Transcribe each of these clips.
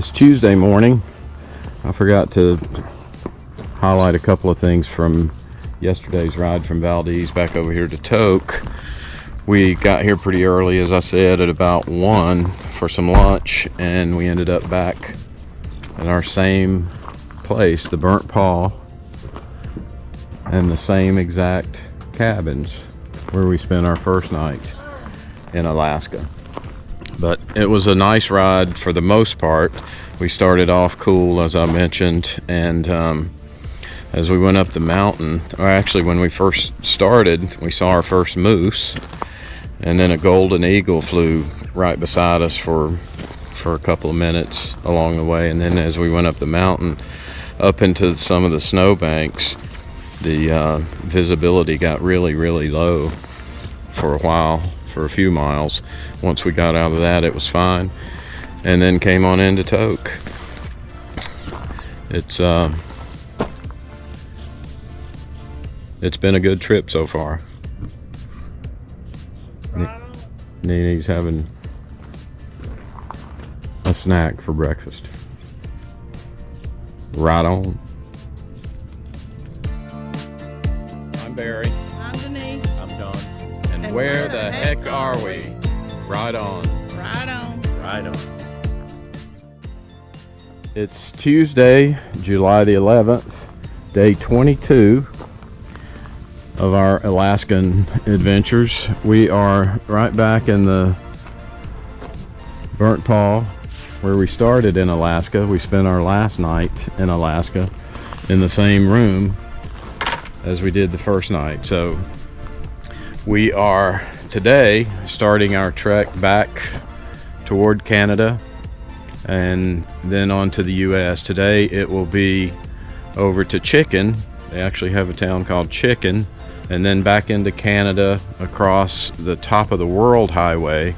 It's Tuesday morning. I forgot to highlight a couple of things from yesterday's ride from Valdez back over here to Tok. We got here pretty early, as I said, at about 1 for some lunch, and we ended up back at our same place, the Burnt Paw, and the same exact cabins where we spent our first night in Alaska. But it was a nice ride for the most part. We started off cool, as I mentioned, and as we went up the mountain, or actually when we first started, we saw our first moose, and then a golden eagle flew right beside us for a couple of minutes along the way. And then as we went up the mountain, up into some of the snowbanks, the visibility got really low for a while, for a few miles. Once we got out of that, it was fine, and then came on into Tok. It's been a good trip so far. Nene's having a snack for breakfast. Right on. I'm Barry. I'm Denise. I'm Don. And where the heck are we? Right on. Right on. Right on. It's Tuesday, July the 11th, day 22 of our Alaskan adventures. We are right back in the Burnt Paw where we started in Alaska. We spent our last night in Alaska in the same room as we did the first night. So we are today starting our trek back toward Canada and then on to the US. Today it will be over to Chicken. They actually have a town called Chicken, and then back into Canada across the top of the World Highway,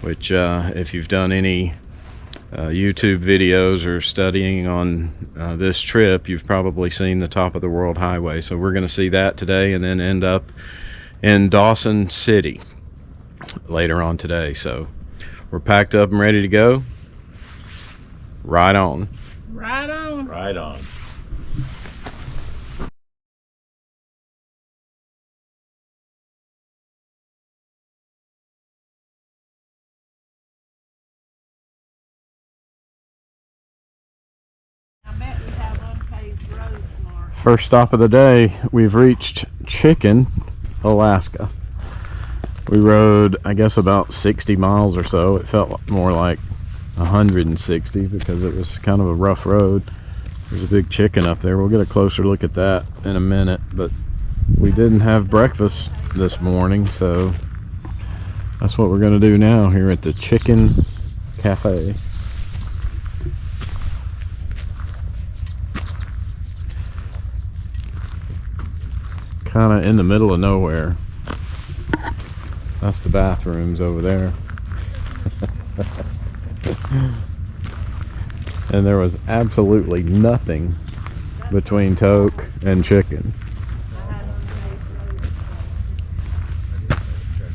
which if you've done any YouTube videos or studying on this trip, you've probably seen the top of the World Highway. So we're going to see that today and then end up in Dawson City later on today. So we're packed up and ready to go. Right on. Right on. Right on. I bet we have unpaved roads, Mark. First stop of the day, we've reached Chicken, Alaska. We rode, I guess, about 60 miles or so. It felt more like 160 because it was kind of a rough road. There's a big chicken up there. We'll get a closer look at that in a minute, but we didn't have breakfast this morning, so that's what we're going to do now here at the Chicken Cafe. Kind of in the middle of nowhere. That's the bathrooms over there. And there was absolutely nothing between Tok and Chicken.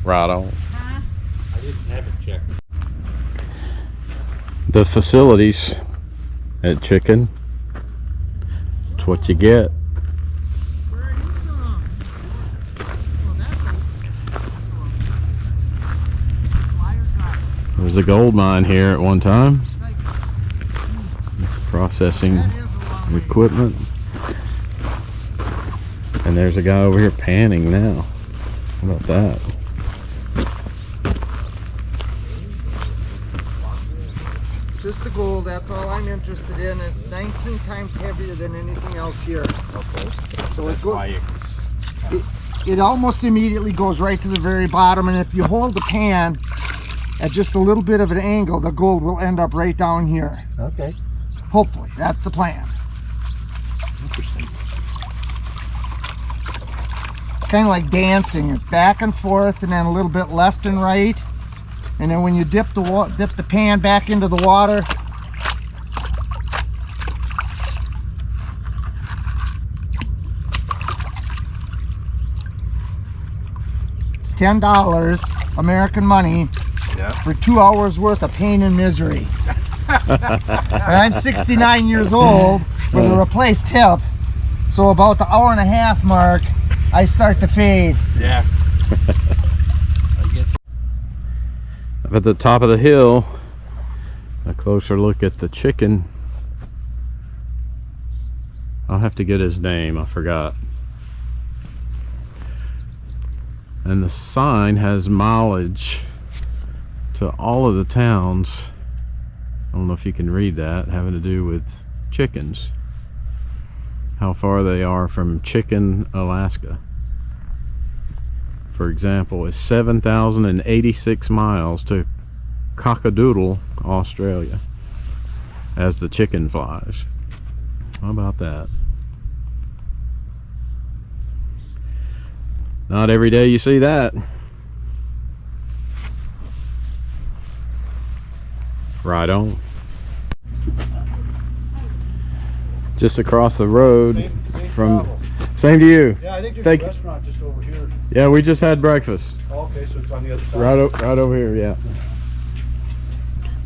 Right on. Huh? I didn't have it checked. The facilities at Chicken, it's what you get. Where are you from? Well, that's There was a gold mine here at one time. Processing equipment. And there's a guy over here panning now. How about that? Just the gold, that's all I'm interested in. It's 19 times heavier than anything else here. Okay. So That's why it almost immediately goes right to the very bottom, and if you hold the pan at just a little bit of an angle, the gold will end up right down here. Okay. Hopefully, that's the plan. Interesting. It's kind of like dancing. It's back and forth, and then a little bit left and right. And then when you dip the pan back into the water, it's $10 American money Yeah. for 2 hours worth of pain and misery. And I'm 69 years old with a replaced hip. So about the hour and a half mark, I start to fade. Yeah. Up at the top of the hill, a closer look at the chicken. I'll have to get his name, I forgot. And the sign has mileage to all of the towns. I don't know if you can read that, having to do with chickens. How far they are from Chicken, Alaska. For example, is 7,086 miles to Cockadoodle, Australia, as the chicken flies. How about that? Not every day you see that. Right on. Just across the road from... Same to you. Yeah, I think there's Thank a you. restaurant just over here. Yeah, we just had breakfast. Oh, okay, so it's on the other side. Right over here, yeah.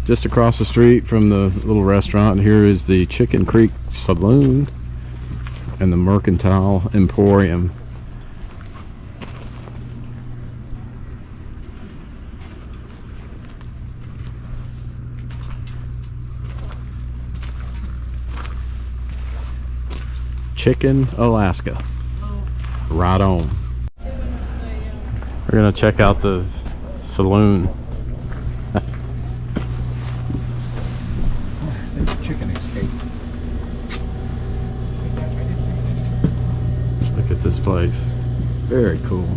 Just across the street from the little restaurant, here is the Chicken Creek Saloon and the Mercantile Emporium. Chicken, Alaska. Right on. We're gonna check out the saloon. There's a chicken escape. Look at this place. Very cool.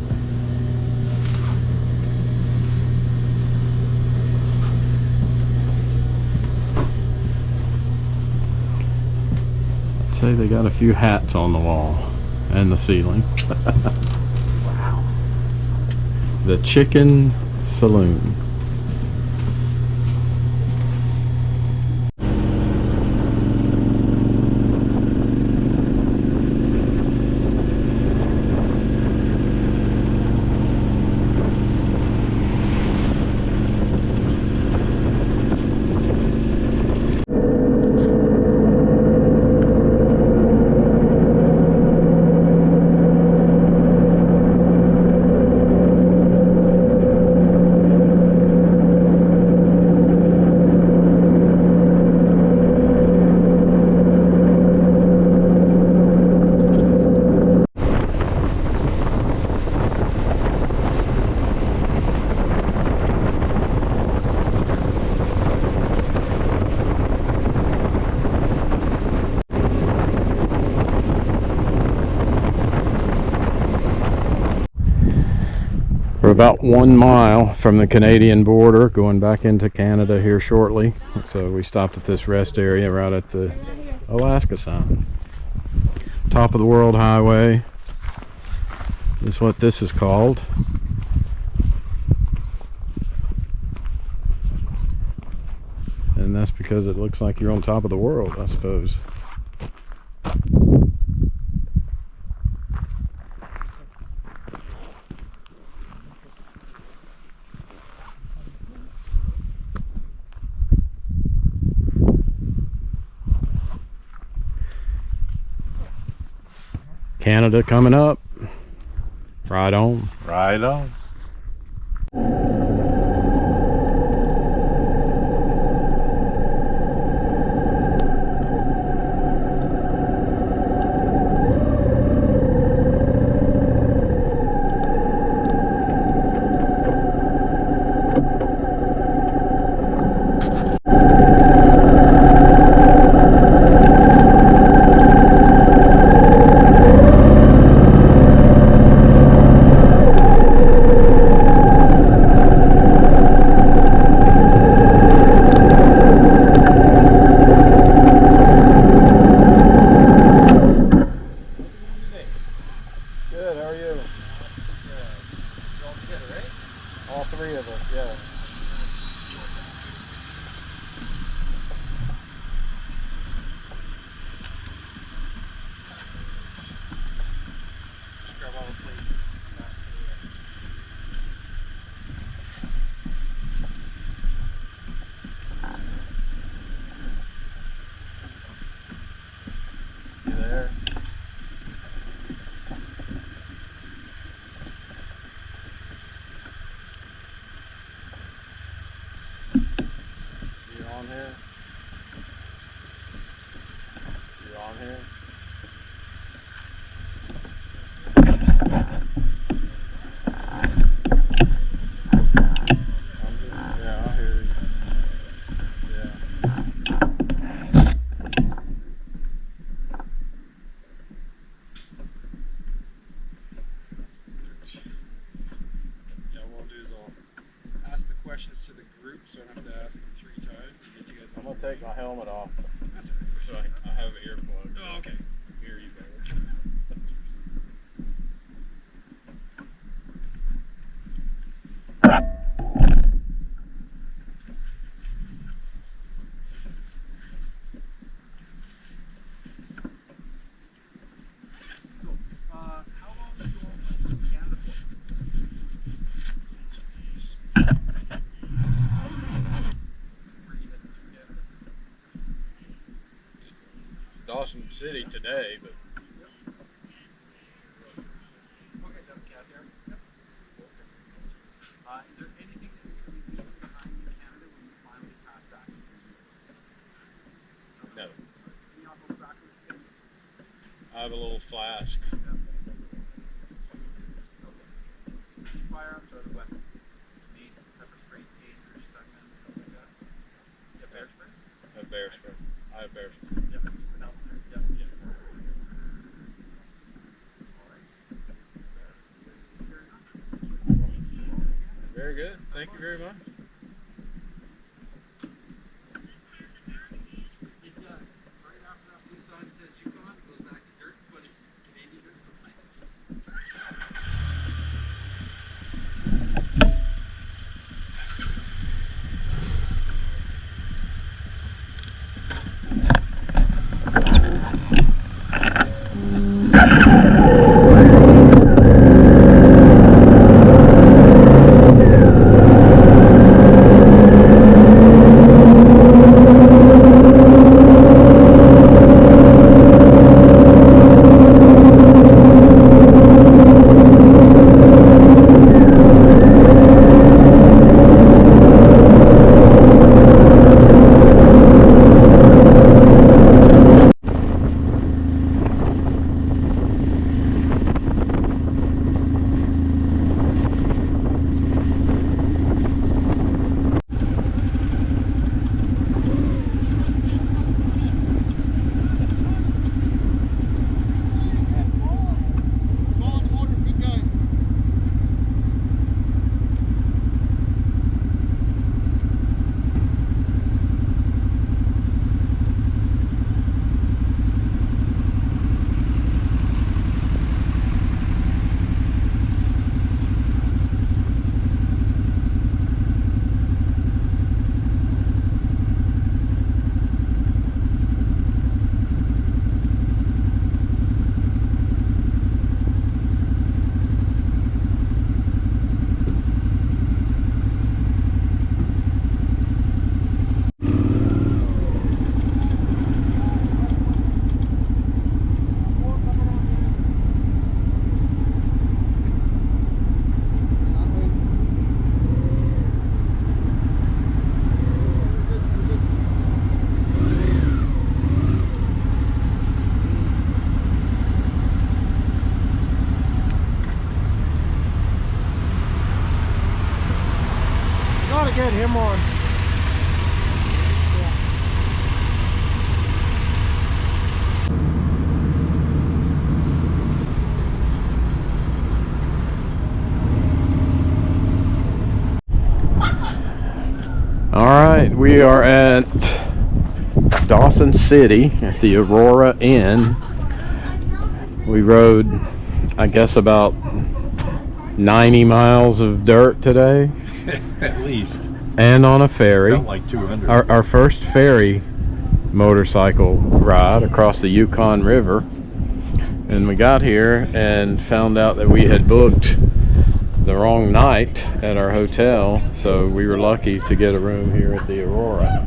I'd say they got a few hats on the wall and the ceiling. Wow. The Chicken Saloon. We're about 1 mile from the Canadian border, going back into Canada here shortly. So we stopped at this rest area right at the Alaska sign. Top of the World Highway is what this is called. And that's because it looks like you're on top of the world, I suppose. Canada coming up. Right on. Right on. Good, how are you? All three of us, yeah. questions to the group, so I don't have to ask them 3 times and get you guys. I'm gonna take my helmet off That's all right. so I have earplugs. Oh, okay. Hear you better. So, how long have you all been in Canada for? Where you headed through Canada? Dawson City today, but Okay, down to Cass area? Yep. Is there anything that you're going to be leaving behind in Canada when you finally pass back to the US? no. Any alcohol crackers? I have a little flask. Any firearms or other weapons? Mace, pepper spray, taser, stun guns, stuff like that? You have bear spray? I have bear spray. I have bear spray. Yep, it's been out there. Yep, yep. Very good. Thank you very much. It right after that blue sign that says Yukon, it goes back to dirt, but it's Canadian dirt, so it's nicer. Gotta get him on. All right, we are at Dawson City at the Aurora Inn. We rode, I guess, about 90 miles of dirt today, At least. and on a ferry. Felt like 200. Our first ferry motorcycle ride across the Yukon River. And we got here and found out that we had booked the wrong night at our hotel, so we were lucky to get a room here at the Aurora.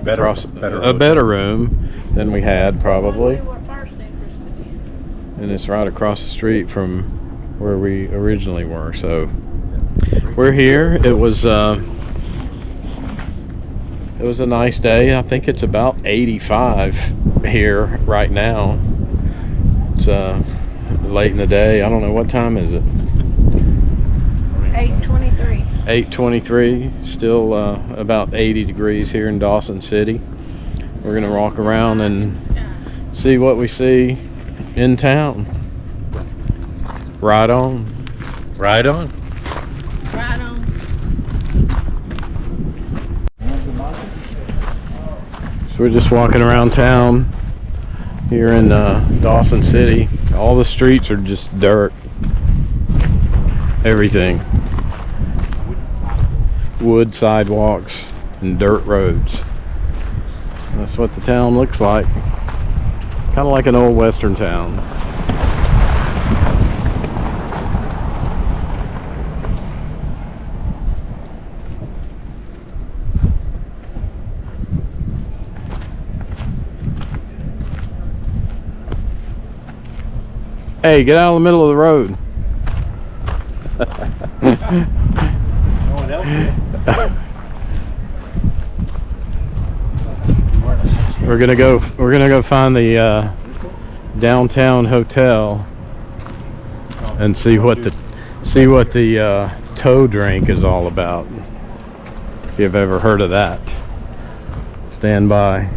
better, A better room than we had probably. We were first interested in. And it's right across the street from where we originally were. So we're here. It was a nice day. I think it's about 85 here right now. It's late in the day. I don't know, what time is it? 8:23. 8:23. Still about 80 degrees here in Dawson City. We're gonna walk around and see what we see in town. Right on. Right on. Right on. So we're just walking around town here in Dawson City. All the streets are just dirt. Everything. Wood sidewalks and dirt roads. That's what the town looks like. Kind of like an old western town. Hey, get out of the middle of the road. No one else. We're gonna go find the downtown hotel and see what the toe drink is all about. If you've ever heard of that, stand by.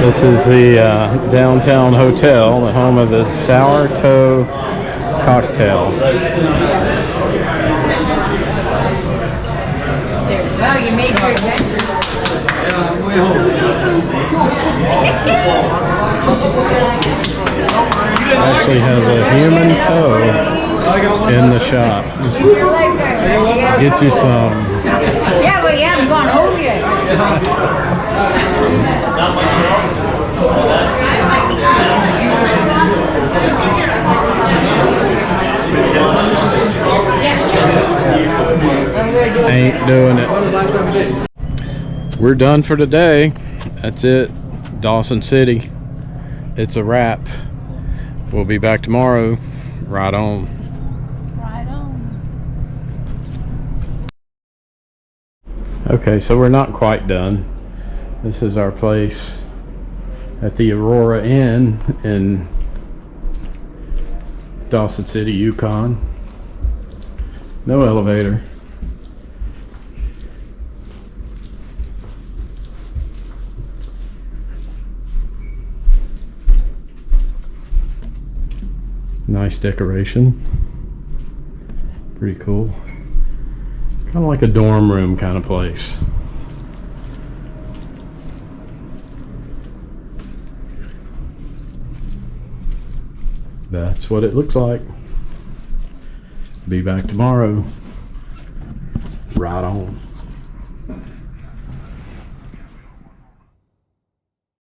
This is the downtown hotel, the home of the Sour Toe cocktail. Well, you made your adventure. Actually has a human toe in the shop. Get you some. Yeah, well, you haven't gone home yet. Ain't doing it. We're done for today. That's it. Dawson City. It's a wrap. We'll be back tomorrow. Right on. Right on. Okay, so we're not quite done. This is our place at the Aurora Inn in Dawson City, Yukon. No elevator. Nice decoration. Pretty cool. Kind of like a dorm room kind of place. That's what it looks like. Be back tomorrow. Right on.